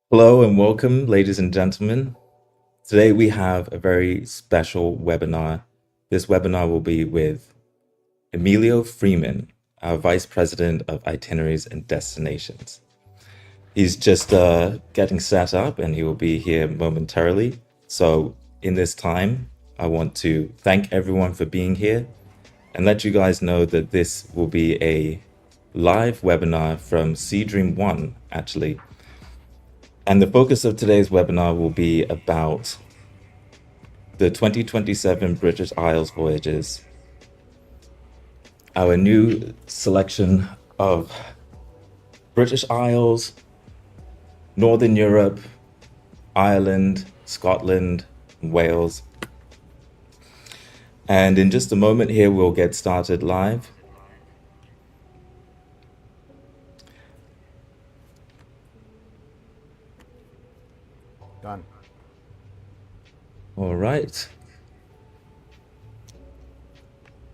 Hello and welcome, ladies and gentlemen. Today we have a very special webinar. This webinar will be with Emilio Freeman, our Vice President of Itineraries and Destinations. He's just getting set up and he will be here momentarily. So, in this time, I want to thank everyone for being here and let you guys know that this will be a live webinar from SEADREAM I, actually. And the focus of today's webinar will be about the 2027 British Isles voyages, our new selection of British Isles, Northern Europe, Ireland, Scotland, Wales. And in just a moment here, we'll get started live. Done. All right.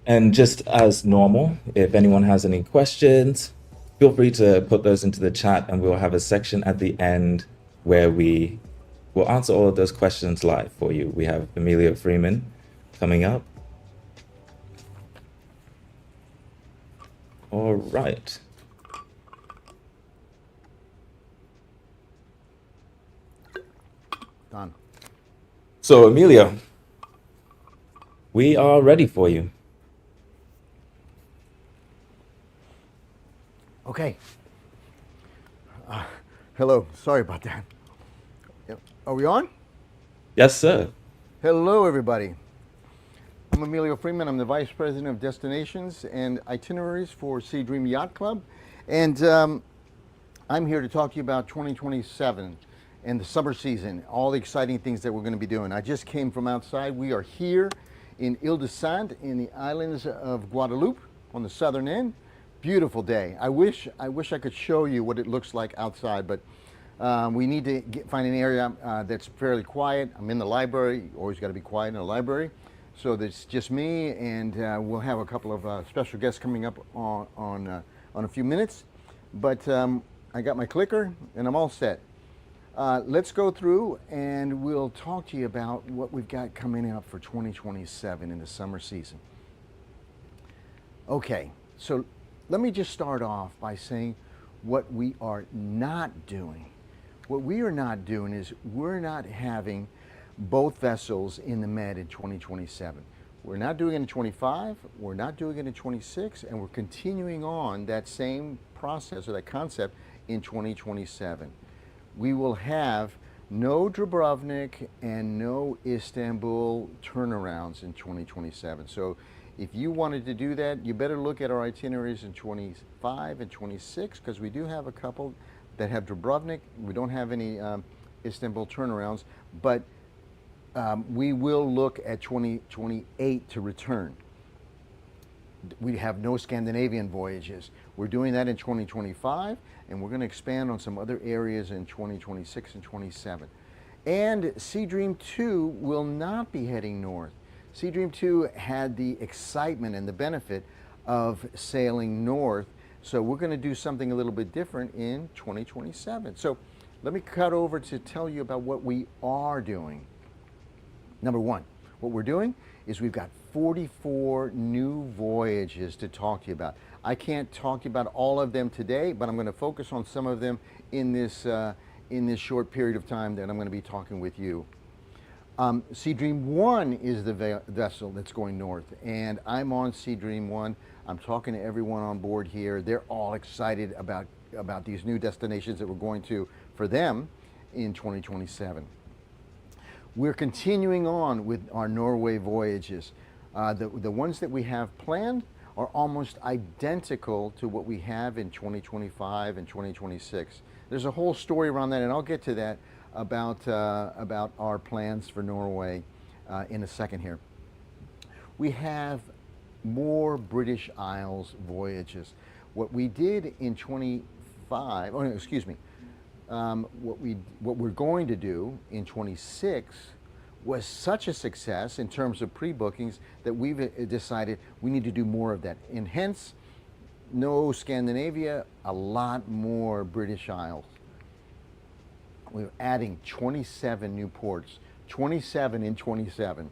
And just as normal, if anyone has any questions, feel free to put those into the chat and we'll have a section at the end where we will answer all of those questions live for you. We have Emilio Freeman coming up. All right. Done. So, Emilio, we are ready for you. Okay. Hello. Sorry about that. Yep. Are we on? Yes, sir. Hello, everybody. I'm Emilio Freeman. I'm the Vice President of Destinations and Itineraries for SEADREAM Yacht Club. And I'm here to talk to you about 2027 and the summer season, all the exciting things that we're going to be doing. I just came from outside. We are here in Ile-de-Sant in the islands of Guadeloupe on the southern end. Beautiful day. I wish I could show you what it looks like outside, but we need to find an area that's fairly quiet. I'm in the library. You always got to be quiet in a library. So it's just me, and we'll have a couple of special guests coming up on a few minutes. But I got my clicker, and I'm all set. Let's go through, and we'll talk to you about what we've got coming up for 2027 in the summer season. Okay, so let me just start off by saying what we are not doing. What we are not doing is we're not having both vessels in the Med in 2027. We're not doing it in 25, we're not doing it in 26, and we're continuing on that same process or that concept in 2027. We will have no Dubrovnik and no Istanbul turnarounds in 2027. So if you wanted to do that, you better look at our itineraries in 25 and 26, because we do have a couple that have Dubrovnik. We don't have any Istanbul turnarounds, but we will look at 2028 to return. We have no Scandinavian voyages. We're doing that in 2025, and we're going to expand on some other areas in 2026 and 27. And SEADREAM II will not be heading north. SEADREAM II had the excitement and the benefit of sailing north, so we're going to do something a little bit different in 2027. So let me cut over to tell you about what we are doing. Number one, what we're doing is we've got 44 new voyages to talk to you about. I can't talk to you about all of them today, but I'm going to focus on some of them in this short period of time that I'm going to be talking with you. SEADREAM I is the vessel that's going north, and I'm on SEADREAM I. I'm talking to everyone on board here. They're all excited about these new destinations that we're going to for them in 2027. We're continuing on with our Norway voyages. The ones that we have planned are almost identical to what we have in 2025 and 2026. There's a whole story around that, and I'll get to that about our plans for Norway in a second here. We have more British Isles voyages. What we did in 25, oh no, excuse me, what we're going to do in 26 was such a success in terms of pre-bookings that we've decided we need to do more of that. And hence, no Scandinavia, a lot more British Isles. We're adding 27 new ports, 27 in 27.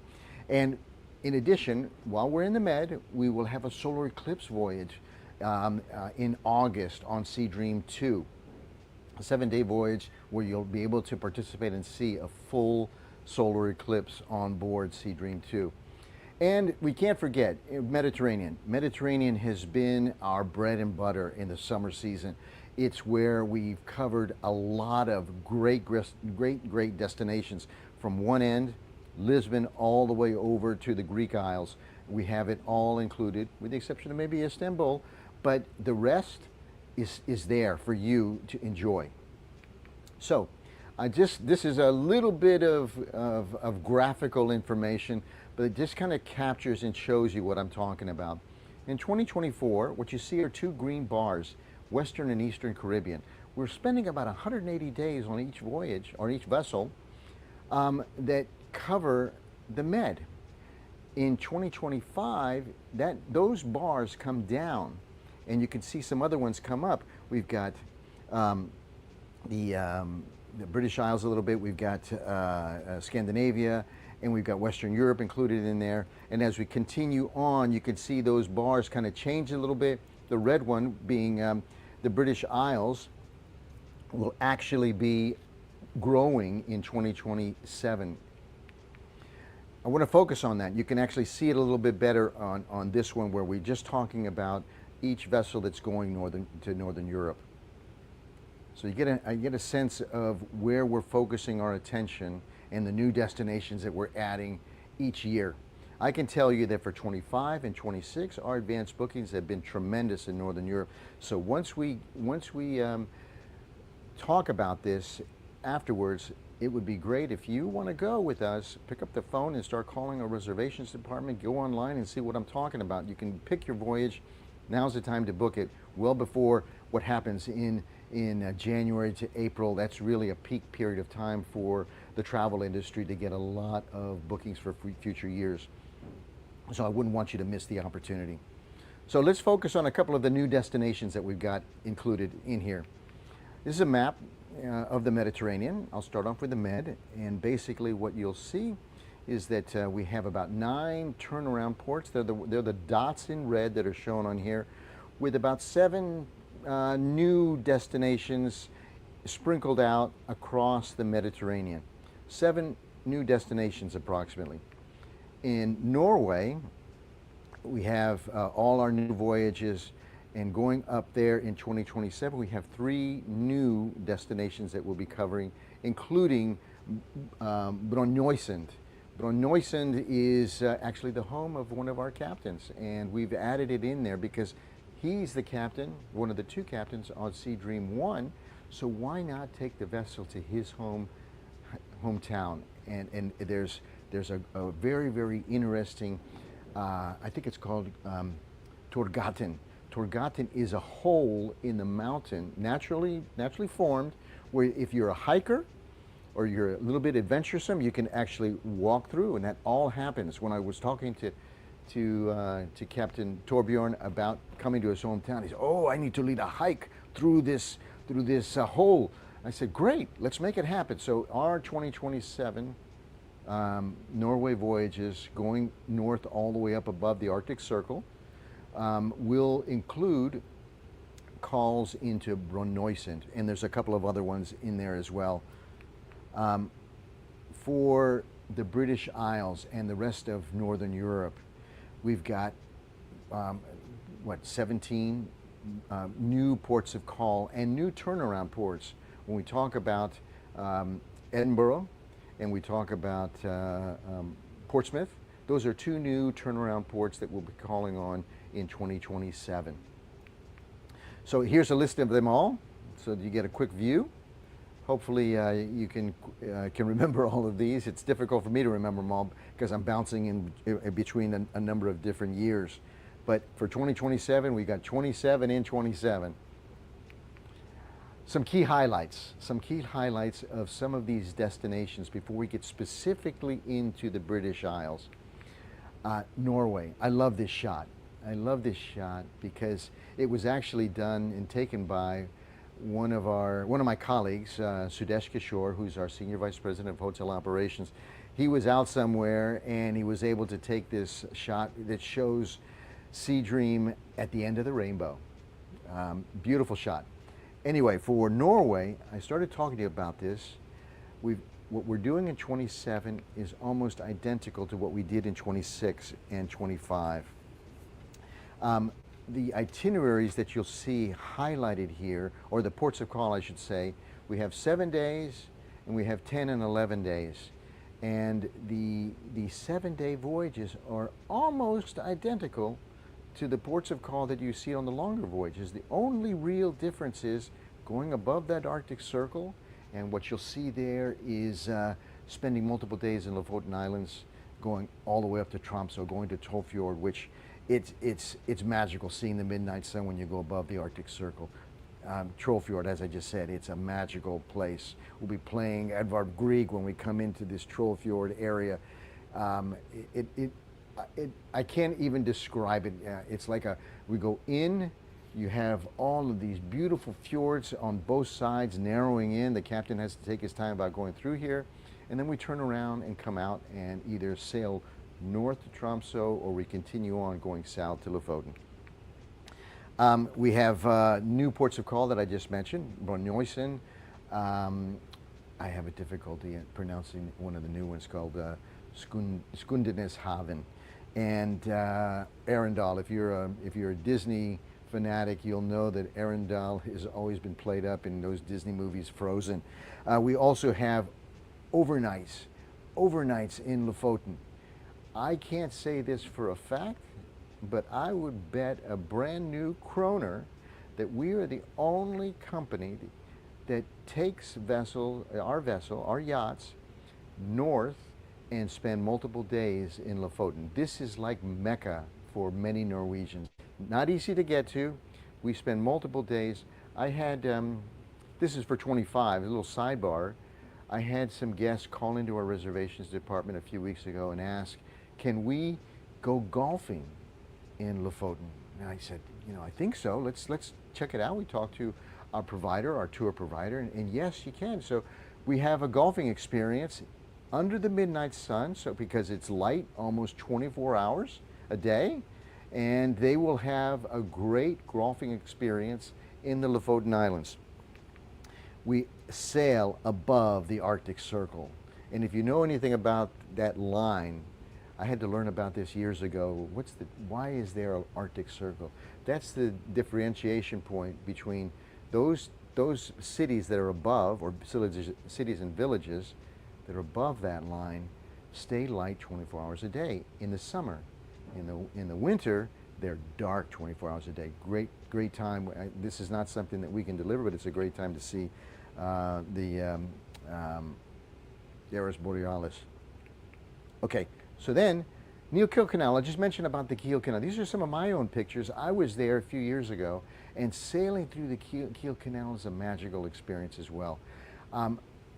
And in addition, while we're in the Med, we will have a solar eclipse voyage in August on SEADREAM II, a 7-day voyage where you'll be able to participate and see a full solar eclipse on board SEADREAM II. And we can't forget Mediterranean. Mediterranean has been our bread and butter in the summer season. It's where we've covered a lot of great destinations from one end, Lisbon, all the way over to the Greek Isles. We have it all included, with the exception of maybe Istanbul, but the rest is there for you to enjoy. So, this is a little bit of graphical information, but it just kind of captures and shows you what I'm talking about. In 2024, what you see are two green bars, Western and Eastern Caribbean. We're spending about 180 days on each voyage, or each vessel, that cover the Med. In 2025, those bars come down, and you can see some other ones come up. We've got the British Isles a little bit, we've got Scandinavia, and we've got Western Europe included in there. And as we continue on, you can see those bars kind of change a little bit. The red one being the British Isles will actually be growing in 2027. I want to focus on that. You can actually see it a little bit better on this one, where we're just talking about each vessel that's going to Northern Europe. So you get a sense of where we're focusing our attention and the new destinations that we're adding each year. I can tell you that for 25 and 26, our advanced bookings have been tremendous in Northern Europe. So once we talk about this afterwards, it would be great if you want to go with us, pick up the phone and start calling our reservations department, go online and see what I'm talking about. You can pick your voyage. Now's the time to book it, well before what happens in January to April. That's really a peak period of time for the travel industry to get a lot of bookings for future years. So I wouldn't want you to miss the opportunity. So let's focus on a couple of the new destinations that we've got included in here. This is a map of the Mediterranean. I'll start off with the Med, and basically what you'll see is that we have about 9 turnaround ports. They're the dots in red that are shown on here, with about 7 new destinations sprinkled out across the Mediterranean. 7 new destinations approximately. In Norway, we have all our new voyages, and going up there in 2027, we have 3 new destinations that we'll be covering, including Brønnøysund. Brønnøysund is actually the home of one of our captains, and we've added it in there because he's the captain, one of the 2 captains on SEADREAM I, so why not take the vessel to his hometown? And there's a very, very interesting, I think it's called Torghatten. Torghatten is a hole in the mountain, naturally formed, where if you're a hiker or you're a little bit adventuresome, you can actually walk through, and that all happens. When I was talking to Captain Torbjorn about coming to his hometown, he said, "Oh, I need to lead a hike through this hole." I said, "Great, let's make it happen." So our 2027 Norway voyages, going north all the way up above the Arctic Circle, will include calls into Brønnøysund, and there's a couple of other ones in there as well. For the British Isles and the rest of Northern Europe, we've got 17 new ports of call and new turnaround ports. When we talk about Edinburgh and we talk about Portsmouth, those are 2 new turnaround ports that we'll be calling on in 2027. So here's a list of them all, so that you get a quick view. Hopefully you can remember all of these. It's difficult for me to remember them all because I'm bouncing in between a number of different years. But for 2027, we got 27 in 27. Some key highlights of some of these destinations before we get specifically into the British Isles. Norway, I love this shot. I love this shot because it was actually done and taken by one of my colleagues, Sudesh Kishore, who's our senior vice president of hotel operations, he was out somewhere and he was able to take this shot that shows SEADREAM at the end of the rainbow. Beautiful shot. Anyway, for Norway, I started talking to you about this. What we're doing in 27 is almost identical to what we did in 26 and 25. The itineraries that you'll see highlighted here, or the ports of call, I should say, we have 7 days and we have 10 and 11 days. And the 7-day voyages are almost identical to the ports of call that you see on the longer voyages. The only real difference is going above that Arctic Circle, and what you'll see there is spending multiple days in Lofoten Islands, going all the way up to Tromsø, going to Trollfjord, which it's magical seeing the midnight sun when you go above the Arctic Circle. Trollfjord, as I just said, it's a magical place. We'll be playing Edvard Grieg when we come into this Trollfjord area. I can't even describe it. It's like we go in, you have all of these beautiful fjords on both sides narrowing in. The captain has to take his time about going through here. And then we turn around and come out and either sail north to Tromsø or we continue on going south to Lofoten. We have new ports of call that I just mentioned, Brønnøysund. I have a difficulty in pronouncing one of the new ones called Skundeneshaven. And Arendal, if you're a Disney fanatic, you'll know that Arendal has always been played up in those Disney movies, Frozen. We also have overnights in Lofoten. I can't say this for a fact, but I would bet a brand new kroner that we are the only company that takes our yachts north and spend multiple days in Lofoten. This is like Mecca for many Norwegians. Not easy to get to. We spend multiple days. I had, this is for 25, a little sidebar. I had some guests call into our reservations department a few weeks ago and ask, can we go golfing in Lofoten? And I said, I think so. Let's check it out. We talked to our provider, our tour provider, and yes, you can. So we have a golfing experience under the midnight sun, so because it's light almost 24 hours a day, and they will have a great golfing experience in the Lofoten Islands. We sail above the Arctic Circle, and if you know anything about that line, I had to learn about this years ago. Why is there an Arctic Circle? That's the differentiation point between those cities that are above, or cities and villages that are above that line, stay light 24 hours a day in the summer. In the winter, they're dark 24 hours a day. Great time. This is not something that we can deliver, but it's a great time to see the Aurora Borealis. Okay, so then Neil Kiel Canal. I just mentioned about the Kiel Canal. These are some of my own pictures. I was there a few years ago, and sailing through the Kiel Canal is a magical experience as well.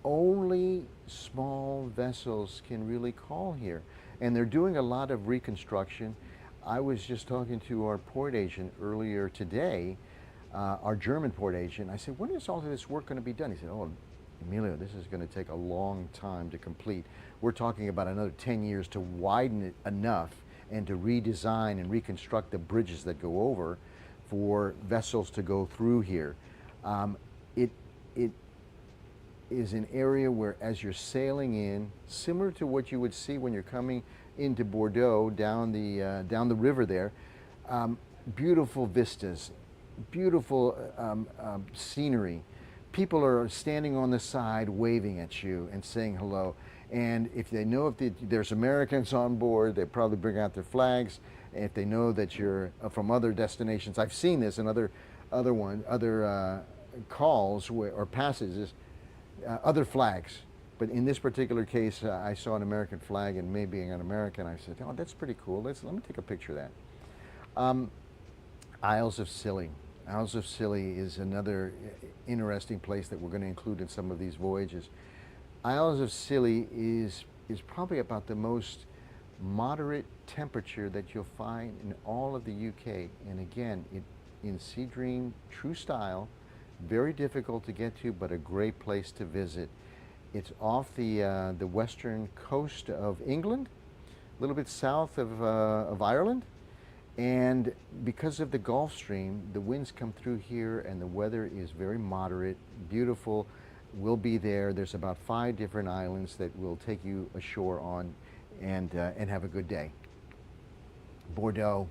Only small vessels can really call here, and they're doing a lot of reconstruction. I was just talking to our port agent earlier today, our German port agent. I said, when is all of this work going to be done? He said, oh, Emilio, this is going to take a long time to complete. We're talking about another 10 years to widen it enough and to redesign and reconstruct the bridges that go over for vessels to go through here. It is an area where, as you're sailing in, similar to what you would see when you're coming into Bordeaux down the river there, beautiful vistas, beautiful scenery. People are standing on the side waving at you and saying hello. And if they know there's Americans on board, they probably bring out their flags. And if they know that you're from other destinations, I've seen this in other calls or passages, other flags. But in this particular case, I saw an American flag, and me being an American, I said, oh, that's pretty cool. Let me take a picture of that. Isles of Scilly. Isles of Scilly is another interesting place that we're going to include in some of these voyages. Isles of Scilly is probably about the most moderate temperature that you'll find in all of the UK. And again, in SEADREAM true style, Very difficult to get to, but a great place to visit. It's off the western coast of England, a little bit south of Ireland. And because of the Gulf Stream, the winds come through here and the weather is very moderate, beautiful. We'll be there. There's about 5 different islands that will take you ashore on and have a good day. Bordeaux.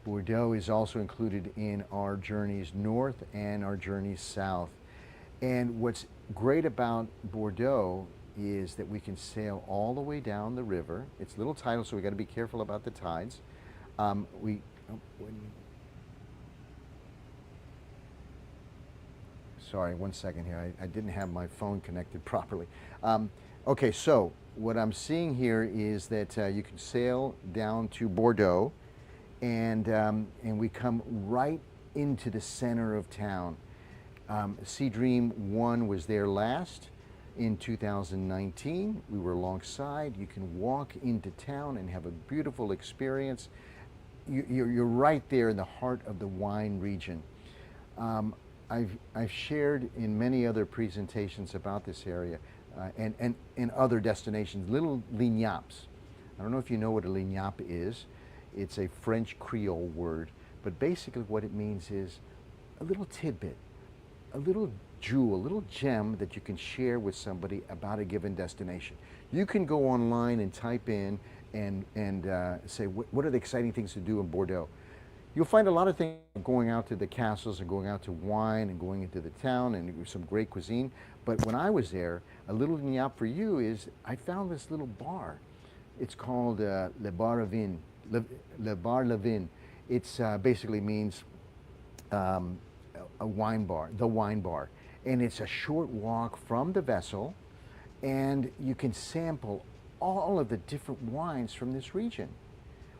Bordeaux is also included in our journeys north and our journeys south. And what's great about Bordeaux is that we can sail all the way down the river. It's a little tidal, so we got to be careful about the tides. Sorry, one second here. I didn't have my phone connected properly. Okay, so what I'm seeing here is that you can sail down to Bordeaux, and we come right into the center of town. SEADREAM I was there last in 2019. We were alongside. You can walk into town and have a beautiful experience. You're right there in the heart of the wine region. I've shared in many other presentations about this area and other destinations, little lignaps. I don't know if you know what a lignap is. It's a French Creole word, but basically what it means is a little tidbit, a little jewel, a little gem that you can share with somebody about a given destination. You can go online and type in and say, what are the exciting things to do in Bordeaux? You'll find a lot of things going out to the castles and going out to wine and going into the town and some great cuisine. But when I was there, a little lignap for you is I found this little bar. It's called Le Bar Le Vin. Le Bar Le Vin. It's basically means a wine bar, the wine bar. And it's a short walk from the vessel, and you can sample all of the different wines from this region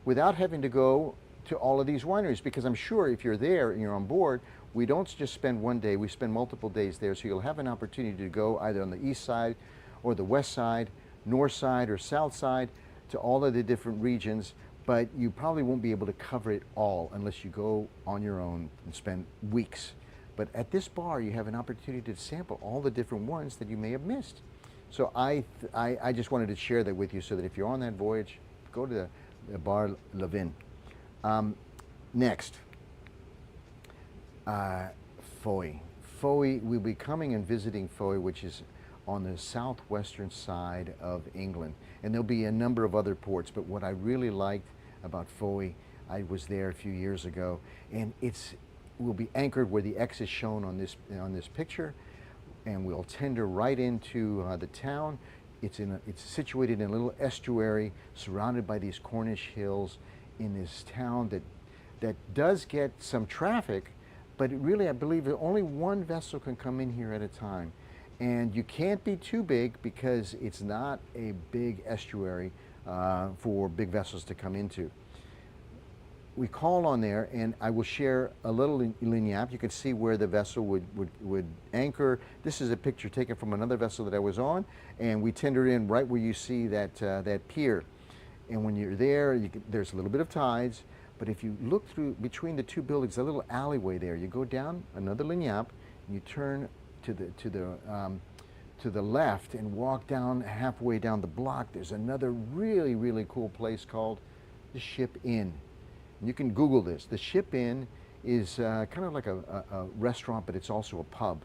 without having to go to all of these wineries, because I'm sure if you're there and you're on board, we don't just spend one day, we spend multiple days there, so you'll have an opportunity to go either on the east side or the west side, north side or south side, to all of the different regions, but you probably won't be able to cover it all unless you go on your own and spend weeks. But at this bar, you have an opportunity to sample all the different ones that you may have missed. So I just wanted to share that with you so that if you're on that voyage, go to the Bar Le Vin. Next, Foy. Foy, we'll be coming and visiting Foy, which is on the southwestern side of England. And there'll be a number of other ports, but what I really liked about Foy, I was there a few years ago, and we'll be anchored where the X is shown on this picture, and we'll tender right into the town. It's situated in a little estuary surrounded by these Cornish hills in this town that does get some traffic, but really I believe that only one vessel can come in here at a time. And you can't be too big because it's not a big estuary for big vessels to come into. We call on there, and I will share a little lignap. You can see where the vessel would anchor. This is a picture taken from another vessel that I was on, and we tendered in right where you see that pier. And when you're there, there's a little bit of tides, but if you look through between the two buildings, a little alleyway there, you go down another lignap, and you turn to the left and walk down halfway down the block. There's another really, really cool place called the Ship Inn. You can Google this. The Ship Inn is kind of like a restaurant, but it's also a pub.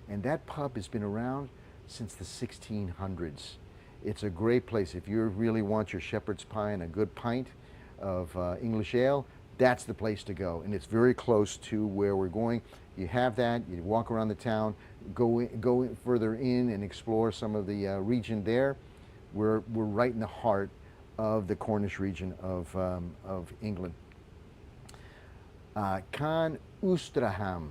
And that pub has been around since the 1600s. It's a great place. If you really want your shepherd's pie and a good pint of English ale, that's the place to go. And it's very close to where we're going. You have that, you walk around the town, go further in and explore some of the region there. We're right in the heart of the Cornish region of England. Can Ouistreham.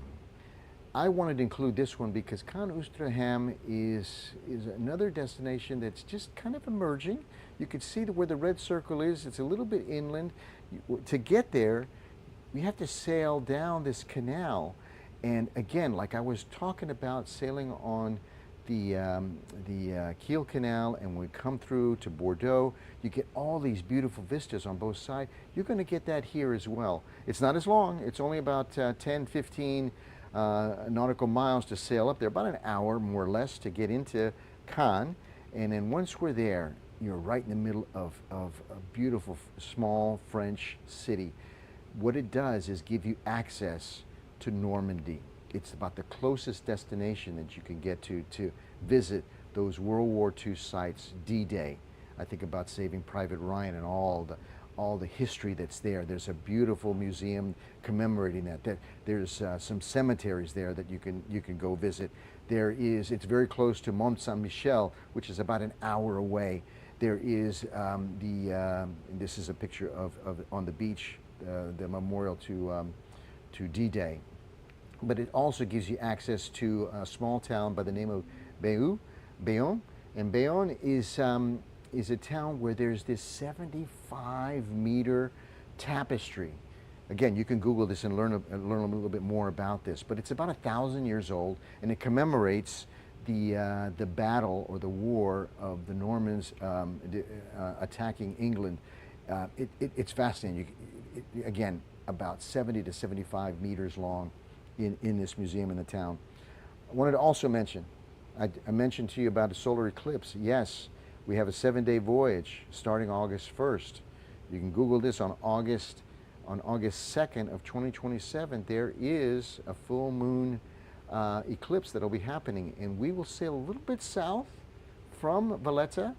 I wanted to include this one because Can Ouistreham is another destination that's just kind of emerging. You can see where the red circle is. It's a little bit inland. To get there, you have to sail down this canal. And again, like I was talking about sailing on the Kiel Canal, and when we come through to Bordeaux, you get all these beautiful vistas on both sides. You're going to get that here as well. It's not as long. It's only about 10, 15 nautical miles to sail up there, about an hour more or less to get into Cannes. And then once we're there, you're right in the middle of a beautiful small French city. What it does is give you access to Normandy. It's about the closest destination that you can get to visit those World War II sites, D-Day. I think about Saving Private Ryan and all the history that's there. There's a beautiful museum commemorating that. There's some cemeteries there that you can go visit. It's very close to Mont Saint-Michel, which is about an hour away. There is this is a picture of on the beach, the memorial to D-Day. But it also gives you access to a small town by the name of Bayonne. And Bayonne is a town where there's this 75-meter tapestry. Again, you can Google this and learn a little bit more about this. But it's about 1,000 years old, and it commemorates the battle or the war of the Normans attacking England. It's fascinating. Again, about 70 to 75 meters long in this museum in the town. I wanted to also mention, I mentioned to you about a solar eclipse. Yes, we have a 7-day voyage starting August 1st. You can Google this on August 2nd of 2027. There is a full moon eclipse that'll be happening, and we will sail a little bit south from Valletta,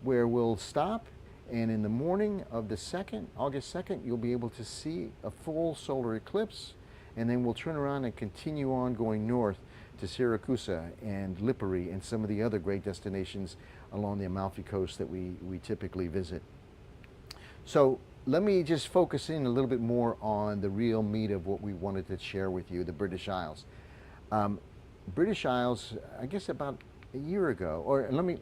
where we'll stop, and in the morning of the 2nd, August 2nd, you'll be able to see a full solar eclipse, and then we'll turn around and continue on going north to Syracuse and Lipari and some of the other great destinations along the Amalfi Coast that we typically visit. So let me just focus in a little bit more on the real meat of what we wanted to share with you, the British Isles. British Isles, I guess about a year ago, or let me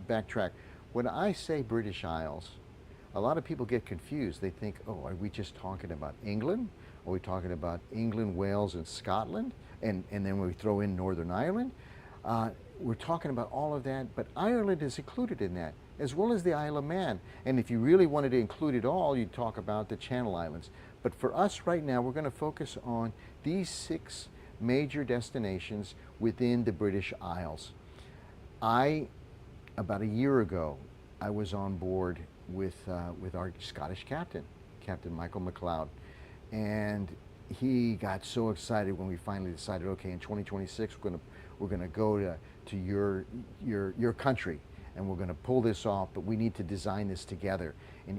backtrack. When I say British Isles, a lot of people get confused. They think, oh, are we just talking about England? Are we talking about England, Wales, and Scotland? And then we throw in Northern Ireland? We're talking about all of that, but Ireland is included in that, as well as the Isle of Man. And if you really wanted to include it all, you'd talk about the Channel Islands. But for us right now, we're going to focus on these 6 major destinations within the British Isles. About a year ago, I was on board with our Scottish captain, Captain Michael McLeod. And he got so excited when we finally decided, okay, in 2026 we're gonna go to your country, and we're gonna pull this off, but we need to design this together.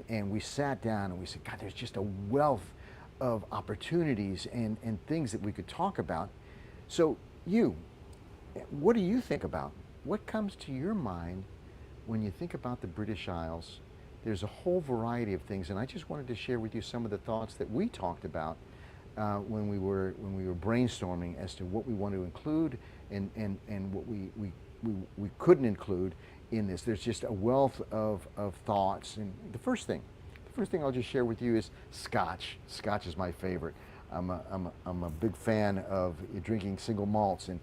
And we sat down and we said, God, there's just a wealth of opportunities and things that we could talk about. So what do you think about? What comes to your mind when you think about the British Isles? There's a whole variety of things, and I just wanted to share with you some of the thoughts that we talked about when we were brainstorming as to what we want to include and what we couldn't include in this. There's just a wealth of thoughts. And the first thing I'll just share with you is Scotch. Scotch is my favorite. I'm a big fan of drinking single malts, and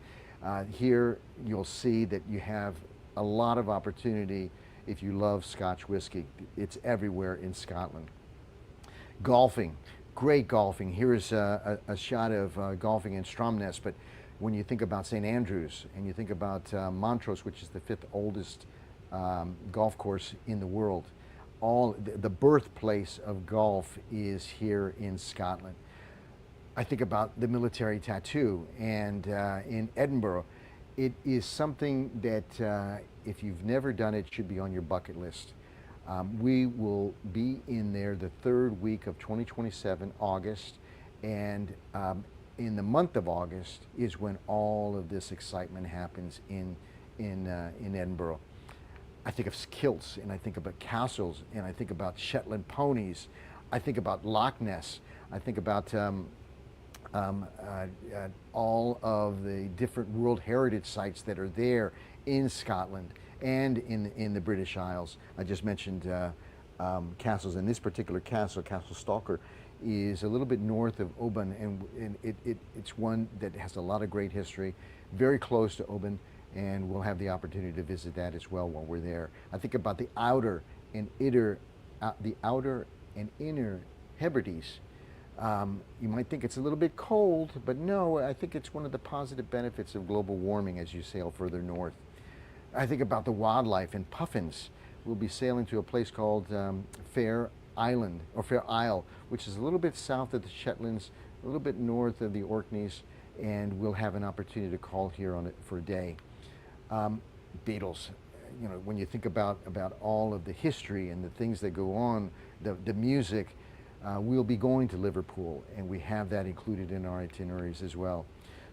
here you'll see that you have a lot of opportunity if you love Scotch whiskey. It's everywhere in Scotland. Golfing, great golfing. Here is a shot of golfing in Stromness, but when you think about St. Andrews and you think about Montrose, which is the 5th oldest golf course in the world, the birthplace of golf is here in Scotland. I think about the military tattoo, and in Edinburgh, it is something that if you've never done it, should be on your bucket list. We will be in there the 3rd week of 2027, August, and in the month of August is when all of this excitement happens in Edinburgh. I think of kilts, and I think about castles, and I think about Shetland ponies. I think about Loch Ness. I think about all of the different World Heritage sites that are there in Scotland and in the British Isles. I just mentioned castles, and this particular castle, Castle Stalker, is a little bit north of Oban, and it's one that has a lot of great history, very close to Oban, and we'll have the opportunity to visit that as well while we're there. I think about the outer and inner Hebrides. You might think it's a little bit cold, but no, I think it's one of the positive benefits of global warming as you sail further north. I think about the wildlife and puffins. We'll be sailing to a place called Fair Island, or Fair Isle, which is a little bit south of the Shetlands, a little bit north of the Orkneys, and we'll have an opportunity to call here on it for a day. Beatles, you know, when you think about all of the history and the things that go on, the music, we'll be going to Liverpool, and we have that included in our itineraries as well.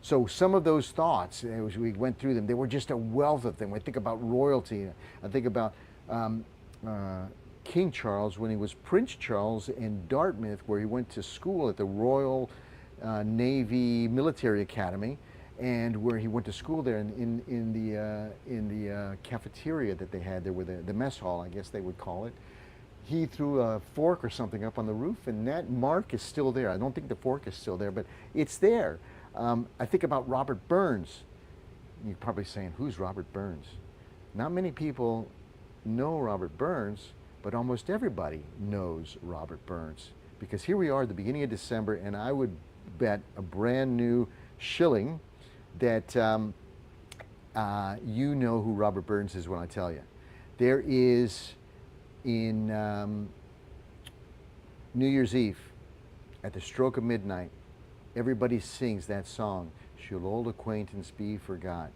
So some of those thoughts, as we went through them, they were just a wealth of them. I think about royalty. I think about King Charles when he was Prince Charles in Dartmouth, where he went to school at the Royal Navy Military Academy, and where he went to school there in the cafeteria that they had there, with the mess hall, I guess they would call it. He threw a fork or something up on the roof, and that mark is still there. I don't think the fork is still there, but it's there. I think about Robert Burns. You're probably saying, who's Robert Burns? Not many people know Robert Burns, but almost everybody knows Robert Burns. Because here we are at the beginning of December, and I would bet a brand new shilling that you know who Robert Burns is when I tell you. There is, in New Year's Eve, at the stroke of midnight, everybody sings that song, "Shall Old Acquaintance Be Forgot."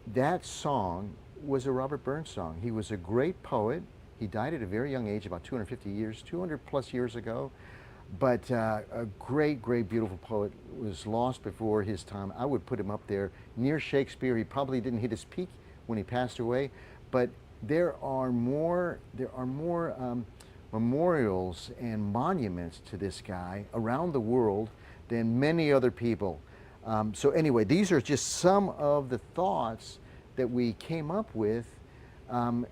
That song was a Robert Burns song. He was a great poet. He died at a very young age, about 250 years, 200 plus years ago. But a great, great, beautiful poet, was lost before his time. I would put him up there near Shakespeare. He probably didn't hit his peak when he passed away, but there are more memorials and monuments to this guy around the world than many other people. So anyway, these are just some of the thoughts that we came up with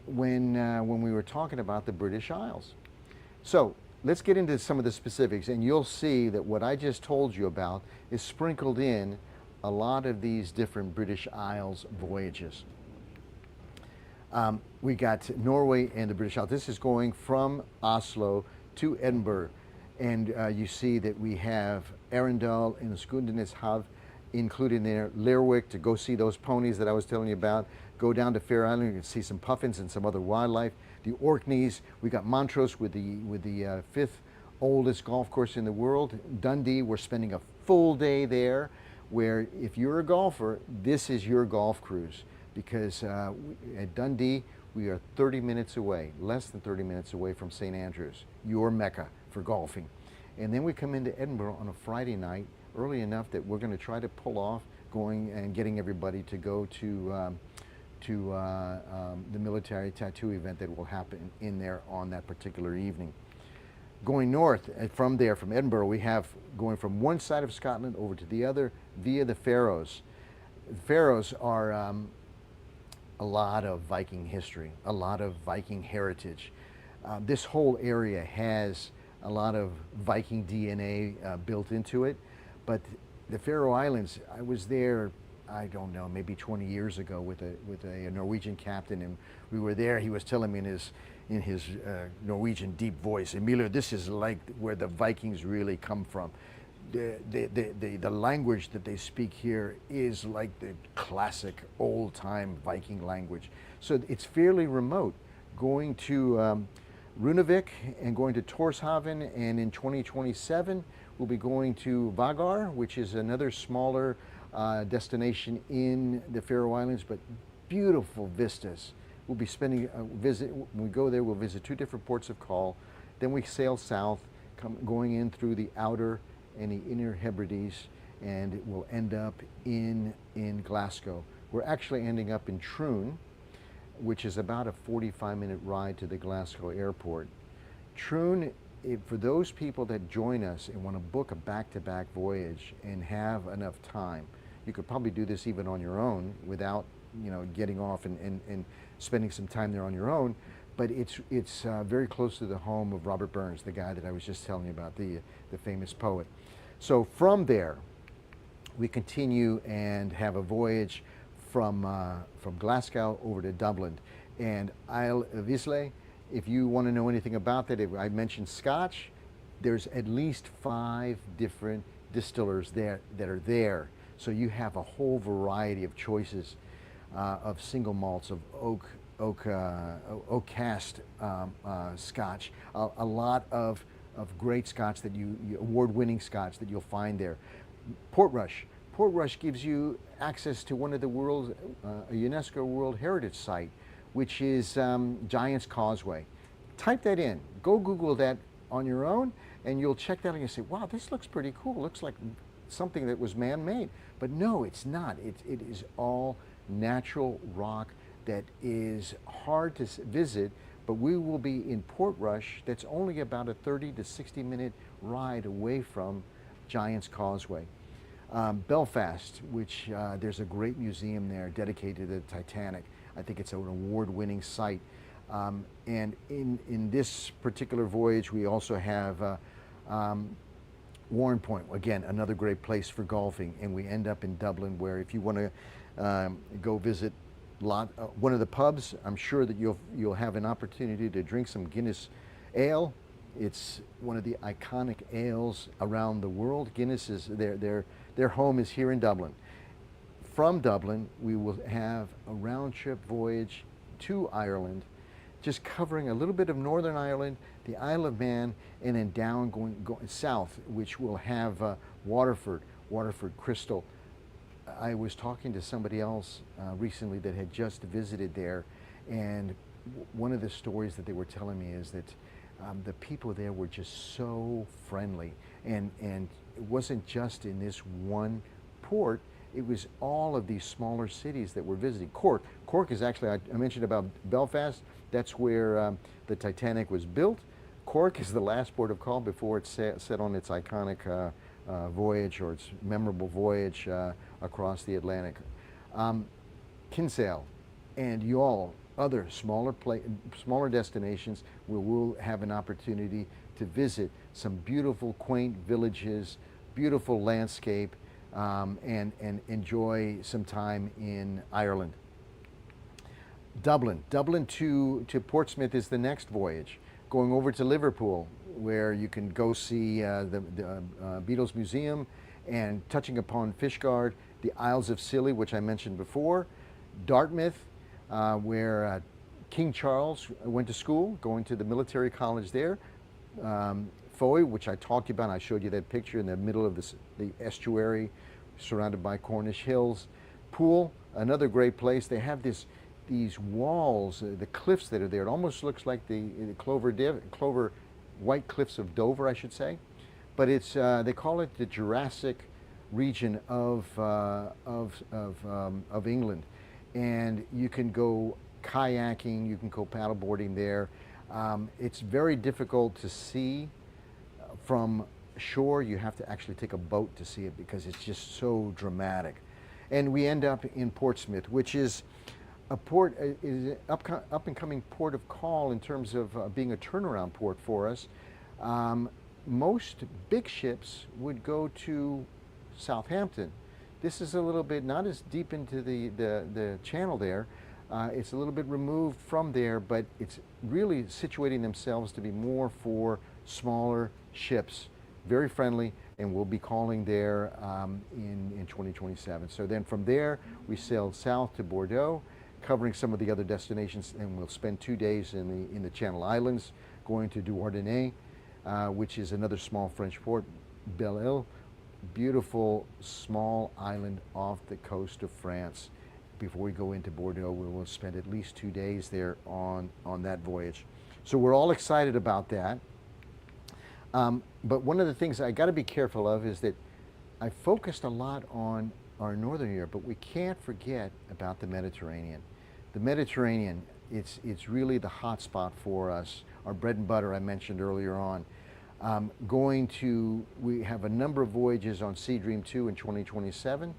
when we were talking about the British Isles. So let's get into some of the specifics, and you'll see that what I just told you about is sprinkled in a lot of these different British Isles voyages. We got Norway and the British Isles. This is going from Oslo to Edinburgh, and you see that we have Arendal and Scandinavia included there, Lerwick, to go see those ponies that I was telling you about. Go down to Fair Island, you can see some puffins and some other wildlife. The Orkneys, we got Montrose with the fifth oldest golf course in the world. Dundee, we're spending a full day there, where if you're a golfer, this is your golf cruise. Because at Dundee, we are 30 minutes away, less than 30 minutes away from St. Andrews, your Mecca for golfing. And then we come into Edinburgh on a Friday night, early enough that we're going to try to pull off going and getting everybody to go to the military tattoo event that will happen in there on that particular evening. Going north, from there, from Edinburgh, we have going from one side of Scotland over to the other via the Faroes. The Faroes are a lot of Viking history, a lot of Viking heritage. This whole area has a lot of Viking DNA built into it, but the Faroe Islands, I was there, I don't know, maybe 20 years ago with a Norwegian captain, and we were there. He was telling me in his Norwegian deep voice, Emilio, this is like where the Vikings really come from. The language that they speak here is like the classic old-time Viking language. So it's fairly remote. Going to Runavik and going to Torshavn, and in 2027 we'll be going to Vagar, which is another smaller destination in the Faroe Islands, but beautiful vistas. We'll be spending when we go there, we'll visit two different ports of call. Then we sail south, going in through the outer and the inner Hebrides, and it will end up in Glasgow. We're actually ending up in Troon, which is about a 45-minute ride to the Glasgow airport. Troon, for those people that join us and want to book a back-to-back voyage and have enough time, you could probably do this even on your own without, getting off and spending some time there on your own. But it's very close to the home of Robert Burns, the guy that I was just telling you about, the famous poet. So from there, we continue and have a voyage from Glasgow over to Dublin. And Isle of Islay, if you want to know anything about that, I mentioned Scotch. there's at least 5 different distillers there that are there. So you have a whole variety of choices of single malts, of oak cast scotch, a lot of great scotch that award-winning scotch that you'll find there. Portrush. Portrush gives you access to one of the world's, a UNESCO World Heritage Site, which is Giant's Causeway. Type that in. Go Google that on your own, and you'll check that out and you say, wow, this looks pretty cool. Looks like something that was man-made. But no, it's not. It is all natural rock that is hard to visit, but we will be in Portrush. That's only about a 30 to 60 minute ride away from Giant's Causeway. Belfast, which there's a great museum there dedicated to the Titanic. I think it's an award-winning site. And in this particular voyage, we also have Warren Point, again, another great place for golfing. And we end up in Dublin, where if you want to go visit one of the pubs, I'm sure that you'll have an opportunity to drink some Guinness ale. It's one of the iconic ales around the world. Guinness is their home is here in Dublin. From Dublin, we will have a round-trip voyage to Ireland, just covering a little bit of Northern Ireland, the Isle of Man, and then down going south, which will have Waterford Crystal. I was talking to somebody else recently that had just visited there, and one of the stories that they were telling me is that the people there were just so friendly, and it wasn't just in this one port. It was all of these smaller cities that we're visiting. Cork is actually, I mentioned about Belfast, that's where the Titanic was built. Cork is the last port of call before it set on its iconic voyage, or its memorable voyage across the Atlantic. Kinsale and Youghal, other smaller destinations where we'll have an opportunity to visit some beautiful, quaint villages, beautiful landscape, and enjoy some time in Ireland. Dublin to Portsmouth is the next voyage. Going over to Liverpool, where you can go see the Beatles Museum, and touching upon Fishguard, the Isles of Scilly, which I mentioned before. Dartmouth, where King Charles went to school, going to the military college there. Fowey, which I talked about, I showed you that picture in the middle of the estuary, surrounded by Cornish hills. Poole, another great place. They have these walls, the cliffs that are there. It almost looks like the Clover White Cliffs of Dover, I should say. But it's they call it the Jurassic region of England, and you can go kayaking, you can go paddleboarding there. It's very difficult to see from shore. You have to actually take a boat to see it because it's just so dramatic. And we end up in Portsmouth, which is a port, is an up and coming port of call in terms of being a turnaround port for us. Most big ships would go to Southampton. This is a little bit not as deep into the channel there. It's a little bit removed from there, but it's really situating themselves to be more for smaller ships. Very friendly, and we'll be calling there in 2027. So then from there, we sailed south to Bordeaux, covering some of the other destinations, and we'll spend 2 days in the Channel Islands, going to Douarnenez, which is another small French port. Belle-Île, beautiful small island off the coast of France. Before we go into Bordeaux, we will spend at least 2 days there on that voyage. So we're all excited about that. But one of the things I got to be careful of is that I focused a lot on our northern Europe, but we can't forget about the Mediterranean. The Mediterranean, it's really the hot spot for us. Our bread and butter I mentioned earlier on. We have a number of voyages on SEADREAM II in 2027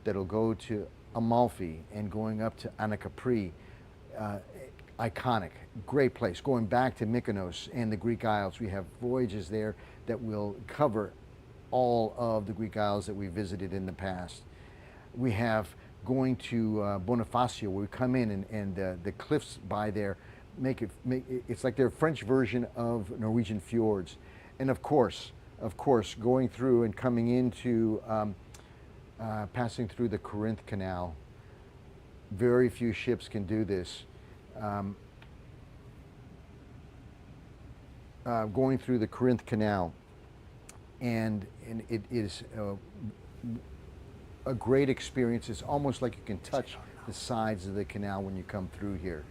that'll go to Amalfi and going up to Anacapri. Iconic, great place. Going back to Mykonos and the Greek Isles, we have voyages there that will cover all of the Greek Isles that we visited in the past. We have going to Bonifacio, where we come in and the cliffs by there it's like their French version of Norwegian fjords. And of course, going through and coming into, passing through the Corinth Canal. Very few ships can do this. Um, Going through the Corinth Canal, and it is a great experience. It's almost like you can touch the sides of the canal when you come through here.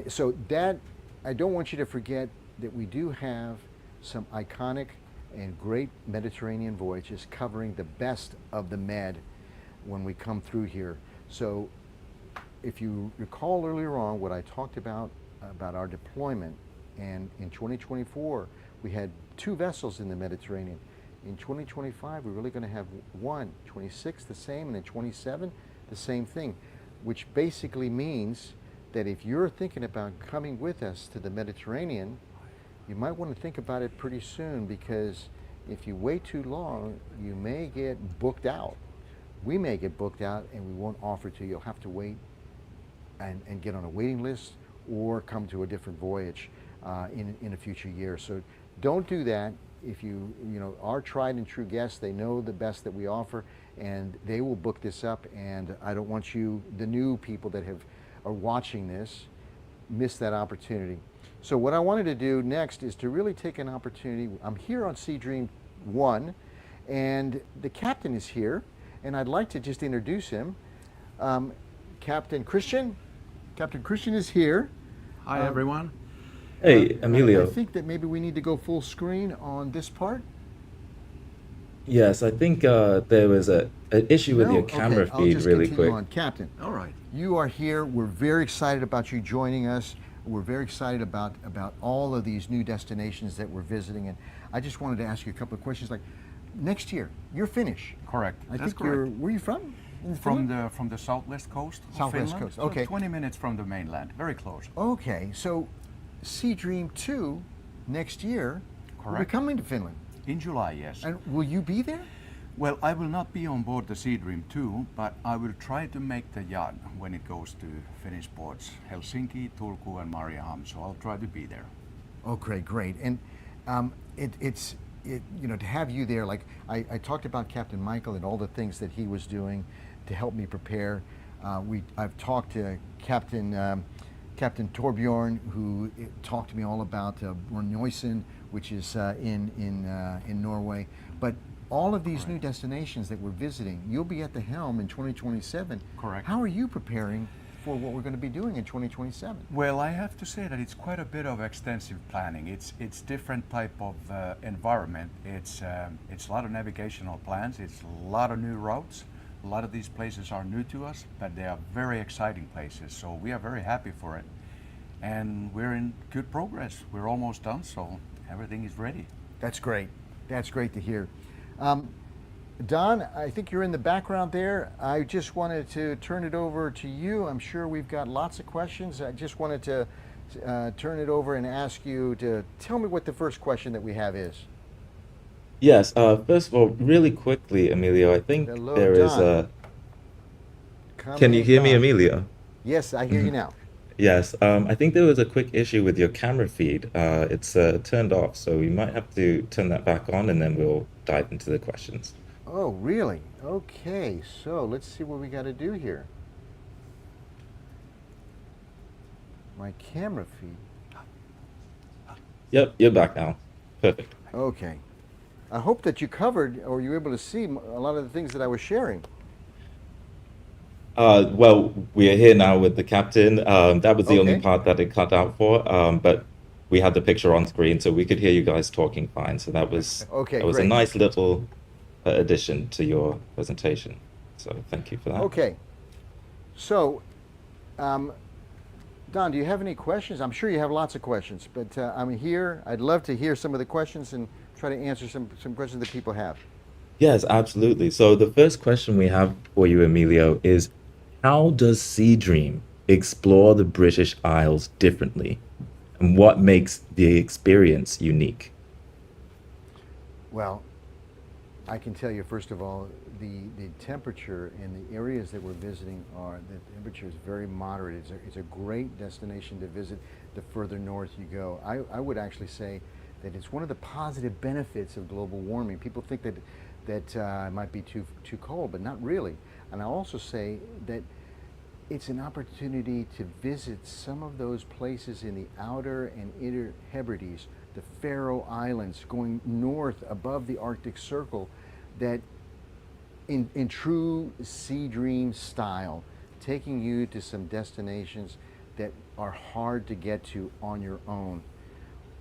So that, I don't want you to forget that we do have some iconic and great Mediterranean voyages covering the best of the Med when we come through here. So if you recall earlier on what I talked about our deployment, and in 2024 we had 2 vessels in the Mediterranean. In 2025 we're really going to have 1, 26 the same, and in 27 the same thing, which basically means that if you're thinking about coming with us to the Mediterranean, you might want to think about it pretty soon, because if you wait too long, you may get booked out. We may get booked out and we won't offer to you. You'll have to wait and get on a waiting list or come to a different voyage in a future year. So don't do that. If you know, our tried and true guests, they know the best that we offer, and they will book this up, and I don't want you, the new people that are watching this, miss that opportunity. So what I wanted to do next is to really take an opportunity. I'm here on SEADREAM I, and the captain is here, and I'd like to just introduce him. Captain Christian. Captain Christian is here. Hi, everyone. Hey, Emilio. I think that maybe we need to go full screen on this part. Yes, I think there was an issue with No? your camera Okay, I'll feed just really continue quick. on. Captain, All right. you are here. We're very excited about you joining us. We're very excited about all of these new destinations that we're visiting. And I just wanted to ask you a couple of questions. Like, next year, you're Finnish. Correct. I That's think you're, correct. where are you from? In From Finland? the southwest coast of Southwest Finland. coast, So okay. 20 minutes from the mainland. Very close. Okay, so SEADREAM II next year will be Correct. coming to Finland. In July, yes. And will you be there? Well, I will not be on board the SEADREAM 2, but I will try to make the yacht when it goes to Finnish ports, Helsinki, Turku, and Mariehamn. So I'll try to be there. Okay, great. And it's you know, to have you there, like I talked about Captain Michael and all the things that he was doing to help me prepare. I've talked to Captain Torbjorn, who talked to me all about Rønøysen, which is in Norway. But all of these new destinations that we're visiting, you'll be at the helm in 2027. Correct. How are you preparing for what we're going to be doing in 2027? Well, I have to say that it's quite a bit of extensive planning. It's different type of environment. It's a lot of navigational plans. It's a lot of new routes. A lot of these places are new to us, but they are very exciting places. So we are very happy for it, and we're in good progress. We're almost done, so everything is ready. That's great. That's great to hear. Don, I think you're in the background there. I just wanted to turn it over to you. I'm sure we've got lots of questions. I just wanted to turn it over and ask you to tell me what the first question that we have is. Yes, first of all, really quickly, Emilio, I think Hello, there is Don. a. Come Can you on, hear me, Don. Emilio? Yes, I hear you now. Yes, I think there was a quick issue with your camera feed. It's turned off, so we might have to turn that back on, and then we'll dive into the questions. Oh, really? Okay, so let's see what we got to do here. My camera feed. Yep, you're back now. Perfect. Okay. I hope that you covered, or you were able to see a lot of the things that I was sharing. Well, we are here now with the captain. That was the only Okay. part that it cut out for, but we had the picture on screen, so we could hear you guys talking fine. So Okay, that was a great. nice little addition to your presentation. So thank you for that. Okay. So, Don, do you have any questions? I'm sure you have lots of questions, but I'm here. I'd love to hear some of the questions and try to answer some questions that people have. Yes, absolutely. So the first question we have for you, Emilio, is how does SEADREAM explore the British Isles differently? And what makes the experience unique? Well, I can tell you, first of all, the temperature in the areas that we're visiting the temperature is very moderate. It's a great destination to visit the further north you go. I would actually say that it's one of the positive benefits of global warming. People think that it might be too cold, but not really. And I'll also say that it's an opportunity to visit some of those places in the outer and inner Hebrides, the Faroe Islands, going north above the Arctic Circle, that in true SEADREAM style, taking you to some destinations that are hard to get to on your own.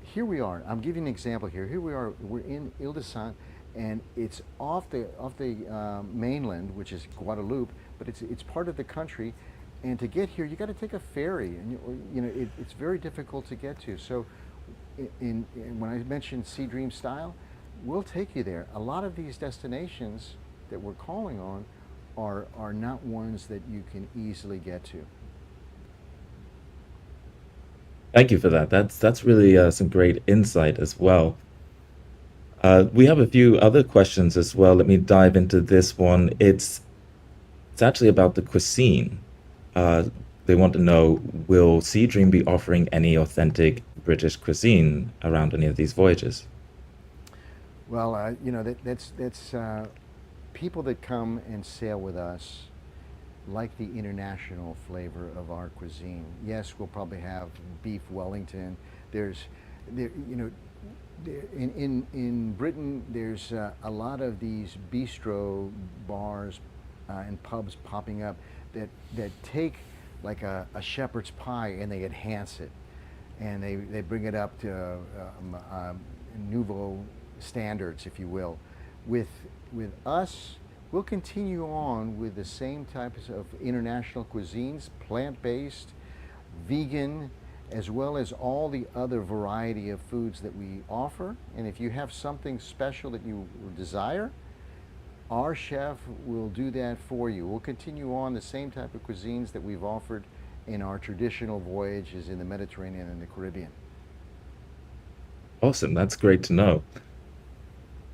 Here we are. I'm giving an example here. Here we are. We're in Ile-de-Sant, and it's off the mainland, which is Guadeloupe, but it's part of the country. And to get here, you got to take a ferry, and it's very difficult to get to. So, when I mentioned SEADREAM style, we'll take you there. A lot of these destinations that we're calling on are not ones that you can easily get to. Thank you for that. That's really some great insight as well. We have a few other questions as well. Let me dive into this one. It's actually about the cuisine. They want to know, will SEADREAM be offering any authentic British cuisine around any of these voyages? Well, that's people that come and sail with us like the international flavor of our cuisine. Yes, we'll probably have beef Wellington. In Britain, there's a lot of these bistro bars and pubs popping up that take like a shepherd's pie and they enhance it, and they bring it up to nouveau standards, if you will. With us, we'll continue on with the same types of international cuisines, plant-based, vegan, as well as all the other variety of foods that we offer. And if you have something special that you desire, our chef will do that for you. We'll continue on the same type of cuisines that we've offered in our traditional voyages in the Mediterranean and the Caribbean. Awesome, that's great to know.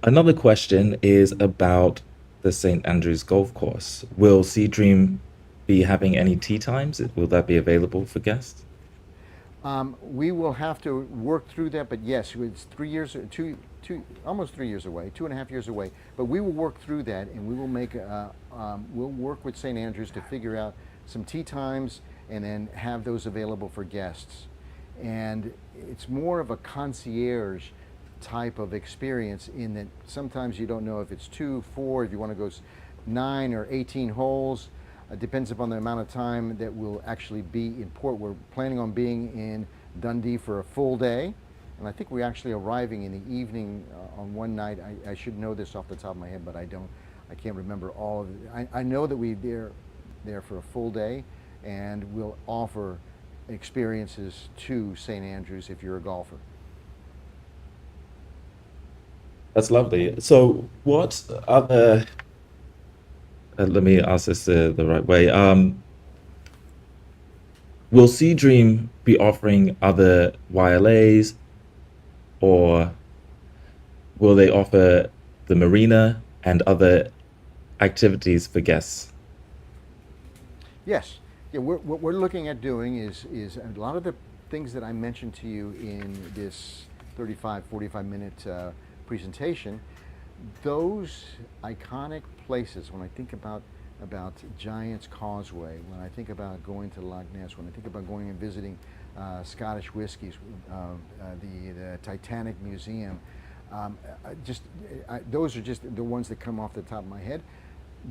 Another question is about the St. Andrews Golf Course. Will SEADREAM be having any tea times? Will that be available for guests? We will have to work through that, but yes, it's 3 years, almost 3 years away, 2.5 years away. But we will work through that, and we will we'll work with St. Andrews to figure out some tea times, and then have those available for guests. And it's more of a concierge type of experience, in that sometimes you don't know if it's 2, 4, if you want to go 9 or 18 holes. It depends upon the amount of time that we'll actually be in port. We're planning on being in Dundee for a full day, and I think we're actually arriving in the evening on one night. I should know this off the top of my head, but I can't remember all of it. I know that we're there for a full day, and we'll offer experiences to St. Andrews if you're a golfer. That's lovely. So, what other? Let me ask this the right way. Will SEADREAM be offering other YLAs, or will they offer the marina and other activities for guests? Yes. Yeah, what we're looking at doing is a lot of the things that I mentioned to you in this 45 minute presentation. Those iconic places, when I think about Giant's Causeway, when I think about going to Loch Ness, when I think about going and visiting Scottish whiskies, the Titanic Museum, those are just the ones that come off the top of my head.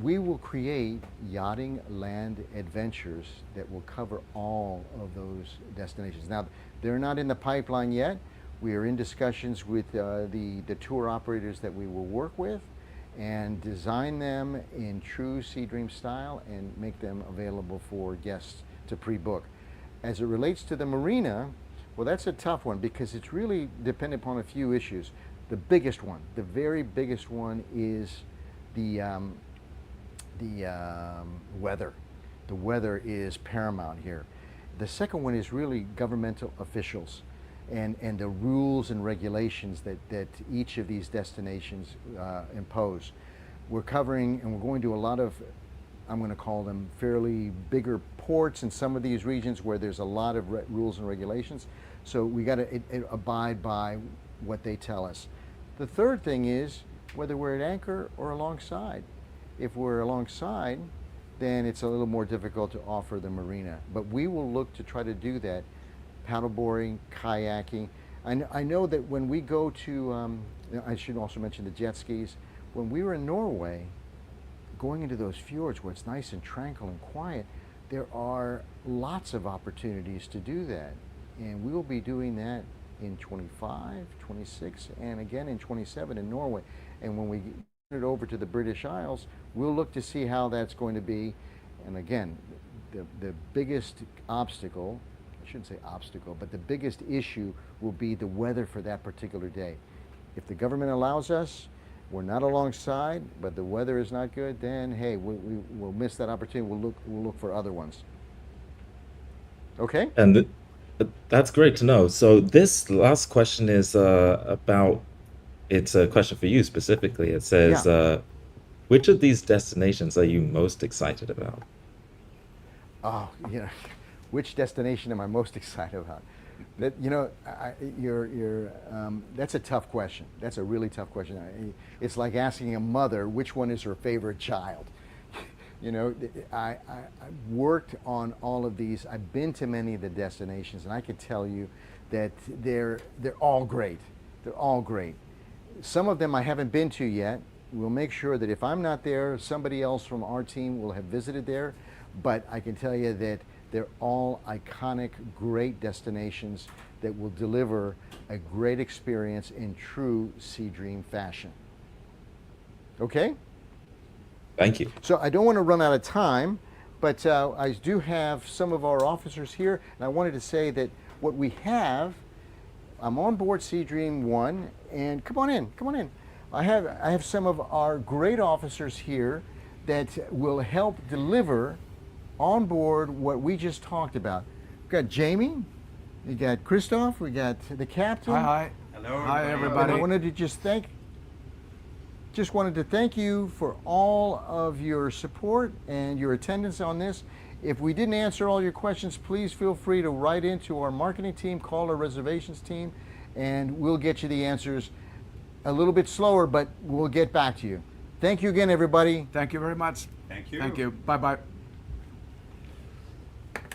We will create yachting land adventures that will cover all of those destinations. Now, they're not in the pipeline yet. We are in discussions with the tour operators that we will work with, and design them in true SEADREAM style and make them available for guests to pre-book. As it relates to the marina, well, that's a tough one, because it's really dependent upon a few issues. The biggest one, the very biggest one, is the weather. The weather is paramount here. The second one is really governmental officials and the rules and regulations that each of these destinations impose. We're covering, and we're going to a lot of, I'm going to call them fairly bigger ports in some of these regions where there's a lot of rules and regulations. So we got to abide by what they tell us. The third thing is whether we're at anchor or alongside. If we're alongside, then it's a little more difficult to offer the marina. But we will look to try to do that. Paddleboarding, kayaking. I know that when we go to, I should also mention the jet skis. When we were in Norway, going into those fjords where it's nice and tranquil and quiet, there are lots of opportunities to do that. And we will be doing that in 25, 26, and again in 27 in Norway. And when we get it over to the British Isles, we'll look to see how that's going to be. And again, the biggest obstacle, I shouldn't say obstacle, but the biggest issue will be the weather for that particular day. If the government allows us, we're not alongside, but the weather is not good, then hey, we'll miss that opportunity. We'll look for other ones. Okay? And that's great to know. So this last question is about, it's a question for you specifically. It says, Yeah. which of these destinations are you most excited about? Oh, which destination am I most excited about? That that's a tough question. That's a really tough question. It's like asking a mother which one is her favorite child. I've worked on all of these. I've been to many of the destinations, and I can tell you that they're all great. They're all great. Some of them I haven't been to yet. We'll make sure that if I'm not there, somebody else from our team will have visited there. But I can tell you that they're all iconic, great destinations that will deliver a great experience in true SEADREAM fashion. Okay? Thank you. So I don't want to run out of time, but I do have some of our officers here, and I wanted to say that what we have, I'm on board SEADREAM I, and come on in. I have some of our great officers here that will help deliver on board what we just talked about. We've got Jamie, we got Christoph, we got the captain. Hi. Hello, Hi, And everybody. I wanted to just wanted to thank you for all of your support and your attendance on this. If we didn't answer all your questions, please feel free to write into our marketing team, call our reservations team, and we'll get you the answers a little bit slower, but we'll get back to you. Thank you again, everybody. Thank you very much. Thank you. Thank you. Bye-bye.